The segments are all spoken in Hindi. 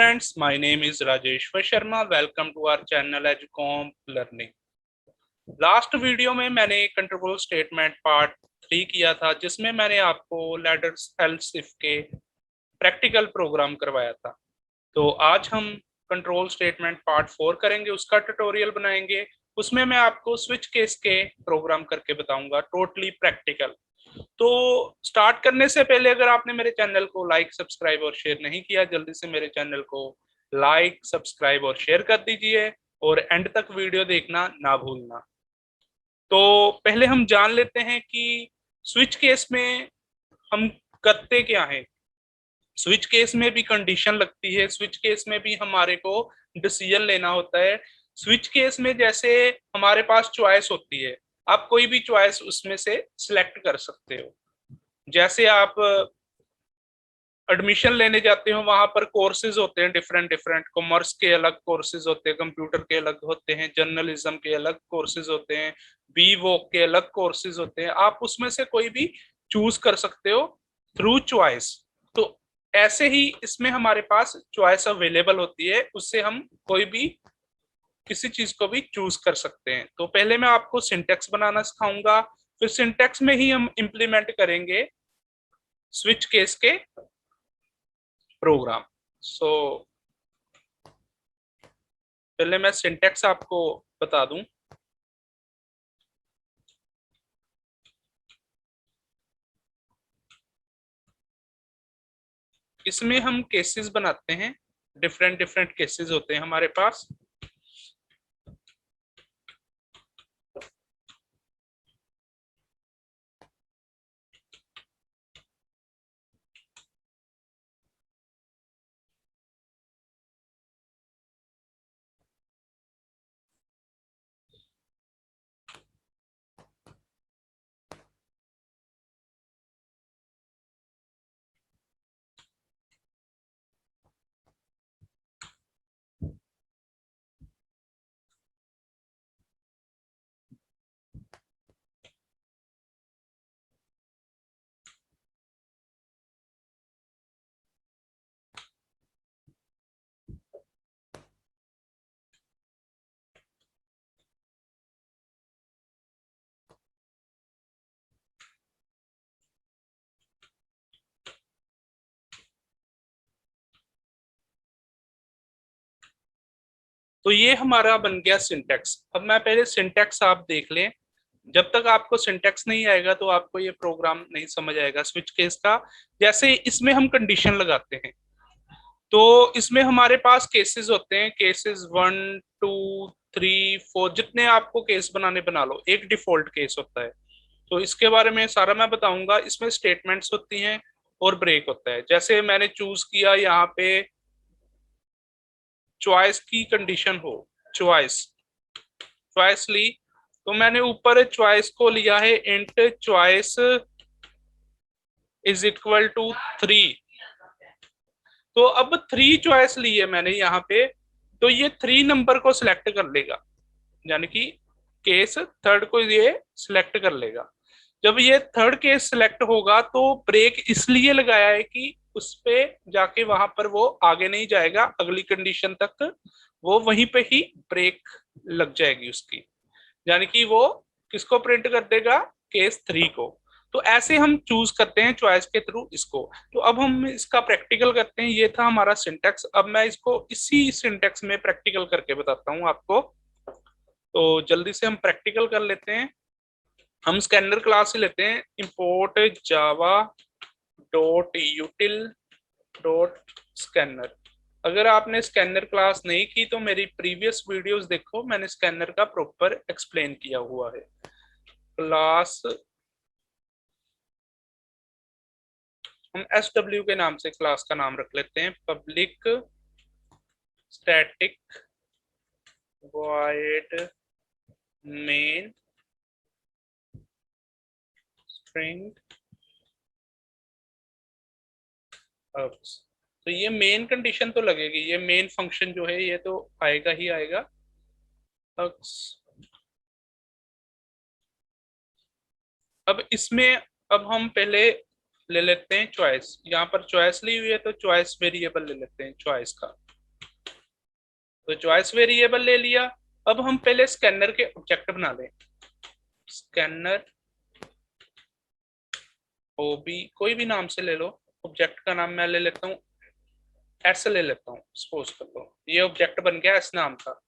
friends, my name is Rajeshwar Sharma. Welcome to our channel Edgecomp Learning. Last video में मैंने कंट्रोल स्टेटमेंट पार्ट 3 किया था, जिसमें मैंने आपको लेटर्स एल्स इफ के प्रैक्टिकल प्रोग्राम करवाया था। तो आज हम कंट्रोल स्टेटमेंट पार्ट 4 करेंगे, उसका ट्यूटोरियल बनाएंगे। उसमें मैं आपको स्विच केस के प्रोग्राम करके बताऊंगा, टोटली प्रैक्टिकल। तो स्टार्ट करने से पहले अगर आपने मेरे चैनल को लाइक, सब्सक्राइब और शेयर नहीं किया, जल्दी से मेरे चैनल को लाइक, सब्सक्राइब और शेयर कर दीजिए और एंड तक वीडियो देखना ना भूलना। तो पहले हम जान लेते हैं कि स्विच केस में हम करते क्या है। स्विच केस में भी कंडीशन लगती है, स्विच केस में भी हमारे को डिसीजन लेना होता है। स्विच केस में जैसे हमारे पास चॉइस होती है, आप कोई भी चॉइस उसमें से सिलेक्ट कर सकते हो। जैसे आप एडमिशन लेने जाते हो, वहां पर कोर्सेज होते हैं डिफरेंट। कॉमर्स के अलग कोर्सेज होते हैं, कंप्यूटर के अलग होते हैं, जर्नलिज्म के अलग कोर्सेज होते हैं, बी वोक के अलग कोर्सेज होते हैं। आप उसमें से कोई भी चूज कर सकते हो थ्रू चॉइस। तो ऐसे ही इसमें हमारे पास चॉइस अवेलेबल होती है, उससे हम कोई भी किसी चीज को भी चूज कर सकते हैं। तो पहले मैं आपको सिंटेक्स बनाना सिखाऊंगा, फिर सिंटेक्स में ही हम इंप्लीमेंट करेंगे स्विच केस के प्रोग्राम। सो पहले मैं सिंटेक्स आपको बता दूं। इसमें हम केसेस बनाते हैं, डिफरेंट केसेस होते हैं हमारे पास। तो ये हमारा बन गया सिंटेक्स। अब मैं पहले सिंटेक्स आप देख लें। जब तक आपको सिंटेक्स नहीं आएगा तो आपको ये प्रोग्राम नहीं समझ आएगा स्विच केस का। जैसे इसमें हम कंडीशन लगाते हैं, तो इसमें हमारे पास केसेस होते हैं, केसेस 1 2 3 4, जितने आपको केस बनाने बना लो। एक डिफॉल्ट केस होता है, तो इसके बारे में सारा मैं बताऊंगा। इसमें स्टेटमेंट्स होती हैं और ब्रेक होता है। जैसे मैंने चूज किया यहाँ पे चॉइस की कंडीशन हो, चॉइस चॉइस ली, तो मैंने ऊपर चॉइस को लिया है int choice is equal to 3। तो अब 3 चॉइस ली है मैंने यहाँ पे, तो ये 3 नंबर को सिलेक्ट कर लेगा, यानी कि केस थर्ड को ये सिलेक्ट कर लेगा। जब ये थर्ड केस सिलेक्ट होगा तो ब्रेक इसलिए लगाया है कि उस पे जाके वहां पर वो आगे नहीं जाएगा, अगली कंडीशन तक वो वहीं पे ही ब्रेक लग जाएगी उसकी, यानी कि वो किसको प्रिंट कर देगा, केस 3 को। तो ऐसे हम चूज करते हैं चॉइस के थ्रू इसको। तो अब हम इसका प्रैक्टिकल करते हैं। ये था हमारा सिंटेक्स। अब मैं इसको इसी सिंटेक्स में प्रैक्टिकल करके बताता हूँ आपको। तो जल्दी से हम प्रैक्टिकल कर लेते हैं। हम स्कैनर क्लास से लेते हैं, import Java dot यूटिल dot scanner. अगर आपने स्कैनर क्लास नहीं की तो मेरी प्रीवियस वीडियोस देखो, मैंने स्कैनर का प्रॉपर एक्सप्लेन किया हुआ है। क्लास हम SW के नाम से क्लास का नाम रख लेते हैं, public static void main string अब्स। तो ये मेन कंडीशन तो लगेगी, ये मेन फंक्शन जो है ये तो आएगा ही आएगा। अब इसमें अब हम पहले ले लेते हैं चॉइस। यहाँ पर चॉइस ली हुई है तो चॉइस वेरिएबल ले लेते हैं चॉइस का। तो चॉइस वेरिएबल ले लिया। अब हम पहले स्कैनर के ऑब्जेक्ट बना लें। स्कैनर ओबी कोई भी नाम से ले लो, ऑब्जेक्ट का नाम मैं ले लेता हूँ एस ले लेता हूँ, सपोज कर लो ये ऑब्जेक्ट बन गया एस नाम का।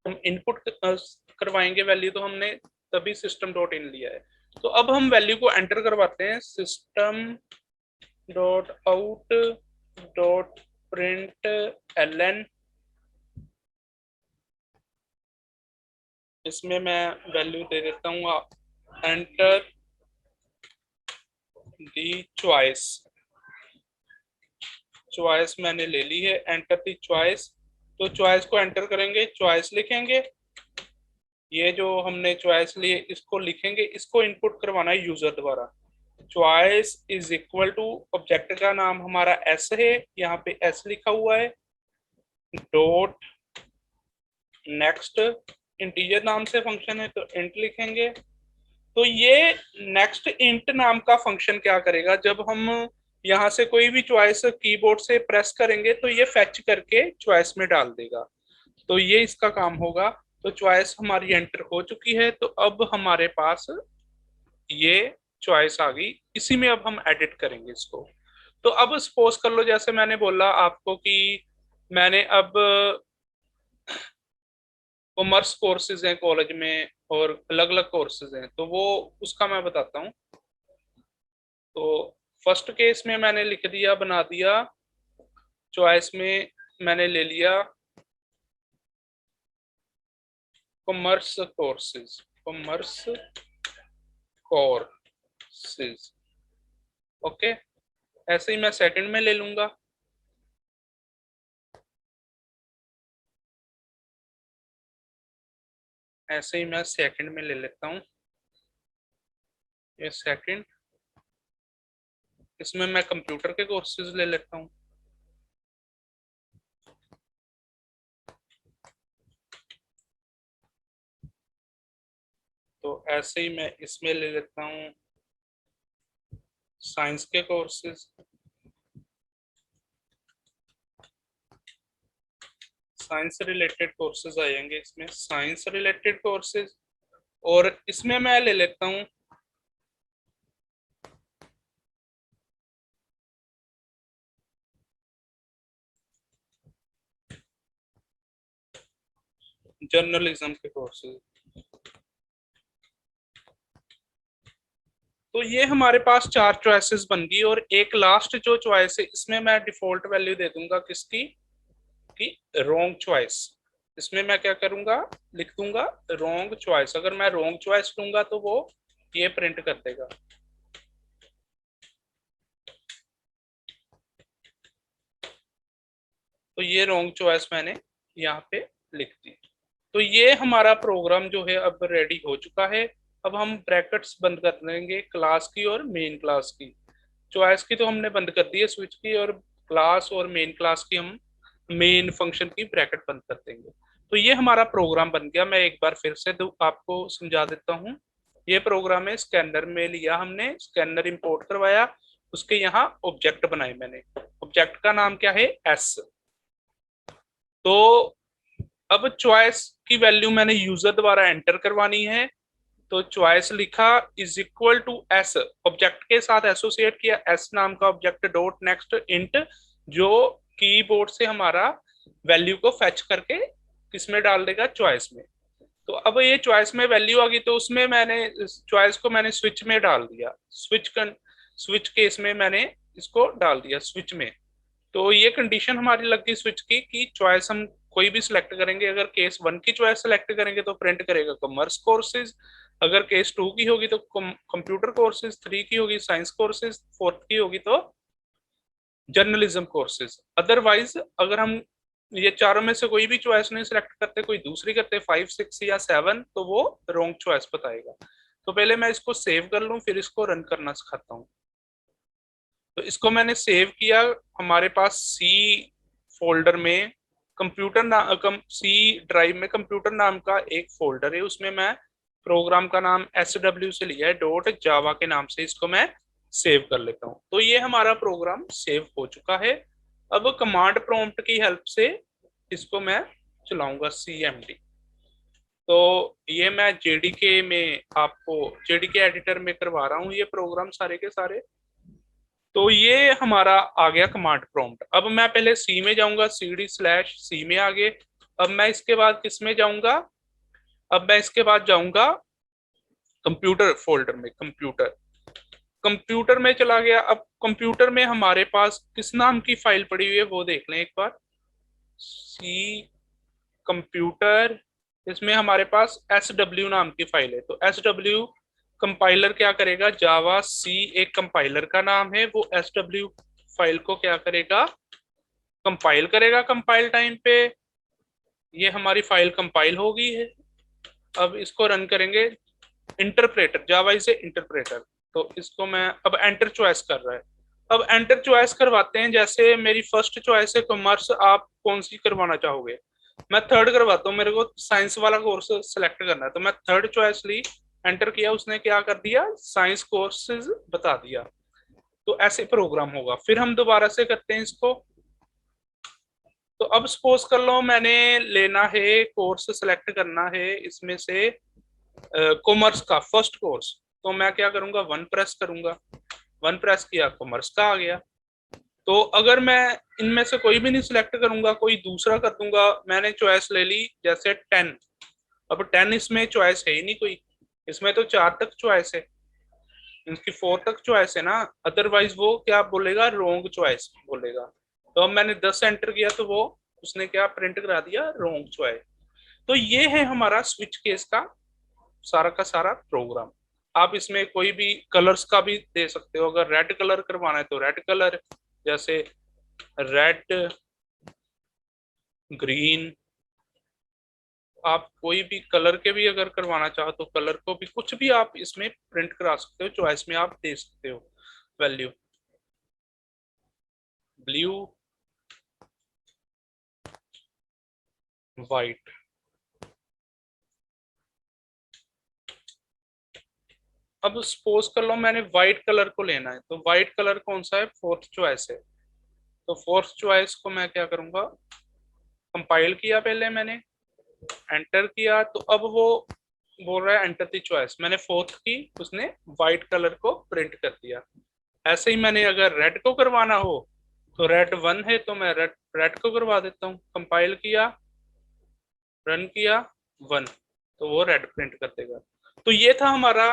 हम इनपुट करवाएंगे वैल्यू, तो हमने तभी सिस्टम डॉट इन लिया है। तो अब हम वैल्यू को एंटर करवाते हैं। System dot out dot print L, इसमें मैं वैल्यू दे देता हूँ एंटर दी चॉइस। चॉइस मैंने ले ली है, एंटर दी चॉइस। तो चॉइस को एंटर करेंगे, चॉइस लिखेंगे, ये जो हमने चॉइस ली इसको लिखेंगे, इसको इनपुट करवाना है यूजर द्वारा। Choice is equal to object का नाम हमारा एस है, यहाँ पे एस लिखा हुआ है, डॉट नेक्स्ट, इंटीजर नाम से फंक्शन है तो इंट लिखेंगे। तो ये नेक्स्ट इंट नाम का फंक्शन क्या करेगा, जब हम यहाँ से कोई भी चॉइस कीबोर्ड से प्रेस करेंगे तो ये फेच करके चॉइस में डाल देगा। तो ये इसका काम होगा। तो चॉइस हमारी एंटर हो चुकी है, तो अब हमारे पास ये चॉइस आ गई, इसी में अब हम एडिट करेंगे इसको। तो अब सपोज कर लो जैसे मैंने बोला आपको कि मैंने अब कॉमर्स कोर्सेज हैं कॉलेज में और अलग अलग कोर्सेज हैं, तो वो उसका मैं बताता हूँ। तो फर्स्ट केस में मैंने लिख दिया, बना दिया, चॉइस में मैंने ले लिया commerce courses, commerce courses, okay. ऐसे ही मैं सेकंड में ले लूंगा, ऐसे ही मैं सेकंड में ले लेता हूँ, ये सेकंड। इसमें मैं कंप्यूटर के कोर्सेज ले लेता हूँ, तो ऐसे ही मैं इसमें ले लेता हूँ साइंस के कोर्सेज, साइंस रिलेटेड कोर्सेज आएंगे इसमें, साइंस रिलेटेड कोर्सेज। और इसमें मैं ले लेता हूँ जर्नलिज्म के कोर्सेज। तो ये हमारे पास चार चॉइसेस बन गई, और एक लास्ट जो चॉइस है इसमें मैं डिफॉल्ट वैल्यू दे दूंगा किसकी, की रॉन्ग चॉइस। इसमें मैं क्या करूंगा, लिख दूंगा रॉन्ग चॉइस। अगर मैं रॉन्ग चॉइस लूंगा तो वो ये प्रिंट कर देगा। तो ये रॉन्ग चॉइस मैंने यहाँ पे लिख दी। तो ये हमारा प्रोग्राम जो है अब रेडी हो चुका है। अब हम ब्रैकेट्स बंद कर देंगे क्लास की और मेन क्लास की। चॉइस की तो हमने बंद कर दी है स्विच की, और क्लास और मेन क्लास की हम मेन फंक्शन की ब्रैकेट बंद कर देंगे। तो ये हमारा प्रोग्राम बन गया। मैं एक बार फिर से आपको समझा देता हूँ। ये प्रोग्राम है, स्कैनर में लिया हमने, स्कैनर इंपोर्ट करवाया, उसके यहाँ ऑब्जेक्ट बनाए मैंने। ऑब्जेक्ट का नाम क्या है, एस। तो अब चॉइस की वैल्यू मैंने यूजर द्वारा एंटर करवानी है। तो चॉइस लिखा is equal to S, object के साथ एसोसिएट किया एस नाम का ऑब्जेक्ट, डॉट नेक्स्ट इंट, जो कीबोर्ड से हमारा वैल्यू को फेच करके किसमें डाल देगा, चॉइस में। तो अब ये चॉइस में वैल्यू आ गई, तो उसमें मैंने चॉइस को मैंने स्विच में डाल दिया, स्विच केस में मैंने इसको डाल दिया स्विच में। तो ये कंडीशन हमारी लग गई स्विच की कि चॉइस हम कोई भी सिलेक्ट करेंगे, अगर केस 1 की चॉइस सिलेक्ट करेंगे तो प्रिंट करेगा कॉमर्स कोर्सेज, अगर केस 2 की होगी तो कंप्यूटर कोर्सेज, 3 की होगी साइंस कोर्सेज, 4th की होगी तो जर्नलिज्म कोर्सेज। अदरवाइज अगर हम ये चारों में से कोई भी चॉइस नहीं सिलेक्ट करते, कोई दूसरी करते 5, 6 या 7, तो वो रॉन्ग चॉइस बताएगा। तो पहले मैं इसको सेव कर लूं, फिर इसको रन करना सिखाता हूँ। तो इसको मैंने सेव किया, हमारे पास सी फोल्डर में कंप्यूटर सी ड्राइव में कंप्यूटर नाम का एक फोल्डर है, उसमें मैं प्रोग्राम का नाम SW से लिया है, डॉट जावा के नाम से, इसको मैं सेव कर लेता हूँ। तो ये हमारा प्रोग्राम सेव हो चुका है। अब कमांड प्रॉम्प्ट की हेल्प से इसको मैं चलाऊंगा CMD। तो ये मैं JDK में आपको JDK एडिटर में करवा रहा हूँ ये प्रोग्राम सारे के सारे। तो ये हमारा आ गया कमांड प्रॉम्प्ट। अब मैं पहले सी में जाऊंगा, CD/C में आगे। अब मैं इसके बाद किस में जाऊंगा, अब मैं इसके बाद जाऊंगा कंप्यूटर फोल्डर में। कंप्यूटर में चला गया। अब कंप्यूटर में हमारे पास किस नाम की फाइल पड़ी हुई है वो देख लें एक बार। सी कंप्यूटर, इसमें हमारे पास SW नाम की फाइल है। तो SW कंपाइलर क्या करेगा, जावा C एक कंपाइलर का नाम है, वो SW फाइल को क्या करेगा, कंपाइल करेगा। कंपाइल टाइम पे ये हमारी फाइल कंपाइल हो गई है। अब इसको रन करेंगे। Interpreter, Java is a interpreter. तो इसको मैं अब एंटर चॉइस कर रहा है। अब एंटर चॉइस करवाते हैं। जैसे मेरी फर्स्ट चॉइस है कॉमर्स, आप कौन सी करवाना चाहोगे? मैं थर्ड करवाता हूँ, मेरे को साइंस वाला कोर्स सेलेक्ट करना है। तो मैं थर्ड चॉइस ली, एंटर किया, उसने क्या कर दिया, साइंस कोर्सेज बता दिया। तो ऐसे प्रोग्राम होगा। फिर हम दोबारा से करते हैं इसको। तो अब सपोज कर लो मैंने लेना है कोर्स, सेलेक्ट करना है इसमें से कॉमर्स का फर्स्ट कोर्स। तो मैं क्या करूंगा, 1 प्रेस करूंगा। 1 प्रेस किया, कॉमर्स का आ गया। तो अगर मैं इनमें से कोई भी नहीं सिलेक्ट करूंगा, कोई दूसरा कर दूंगा, मैंने चॉइस ले ली जैसे 10। अब 10 इसमें चॉइस है ही नहीं कोई, इसमें तो 4 तक चॉइस है, इसकी 4 तक चॉइस है ना। अदरवाइज वो क्या बोलेगा, रॉन्ग चॉइस बोलेगा। तो अब मैंने 10 एंटर किया तो वो उसने क्या प्रिंट करा दिया, रॉन्ग चॉइस। तो ये है हमारा स्विच केस का सारा प्रोग्राम। आप इसमें कोई भी कलर्स का भी दे सकते हो। अगर रेड कलर करवाना है तो रेड कलर, जैसे रेड, ग्रीन, आप कोई भी कलर के भी अगर करवाना चाहो तो कलर को भी, कुछ भी आप इसमें प्रिंट करा सकते हो, चॉइस में आप दे सकते हो वैल्यू। Blue, white. अब सपोज कर लो मैंने व्हाइट कलर को लेना है। तो व्हाइट कलर कौन सा है, फोर्थ चॉइस है। तो फोर्थ चॉइस को मैं क्या करूंगा, कंपाइल किया पहले मैंने, एंटर किया। तो अब वो बोल रहा है एंटर द चॉइस, मैंने फोर्थ की, उसने व्हाइट कलर को प्रिंट कर दिया। ऐसे ही मैंने अगर रेड को करवाना हो तो रेड 1 है तो मैं रेड रेड को करवा देता हूँ। कंपाइल किया, रन किया, 1, तो वो रेड प्रिंट कर देगा। तो ये था हमारा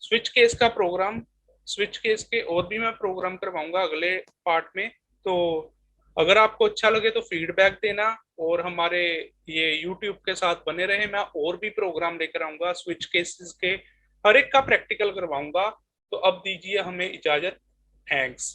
स्विच केस का प्रोग्राम। स्विच केस के और भी मैं प्रोग्राम करवाऊंगा अगले पार्ट में। तो अगर आपको अच्छा लगे तो फीडबैक देना, और हमारे ये यूट्यूब के साथ बने रहे। मैं और भी प्रोग्राम लेकर आऊंगा स्विच केसेस के, हर एक का प्रैक्टिकल करवाऊंगा। तो अब दीजिए हमें इजाजत। थैंक्स।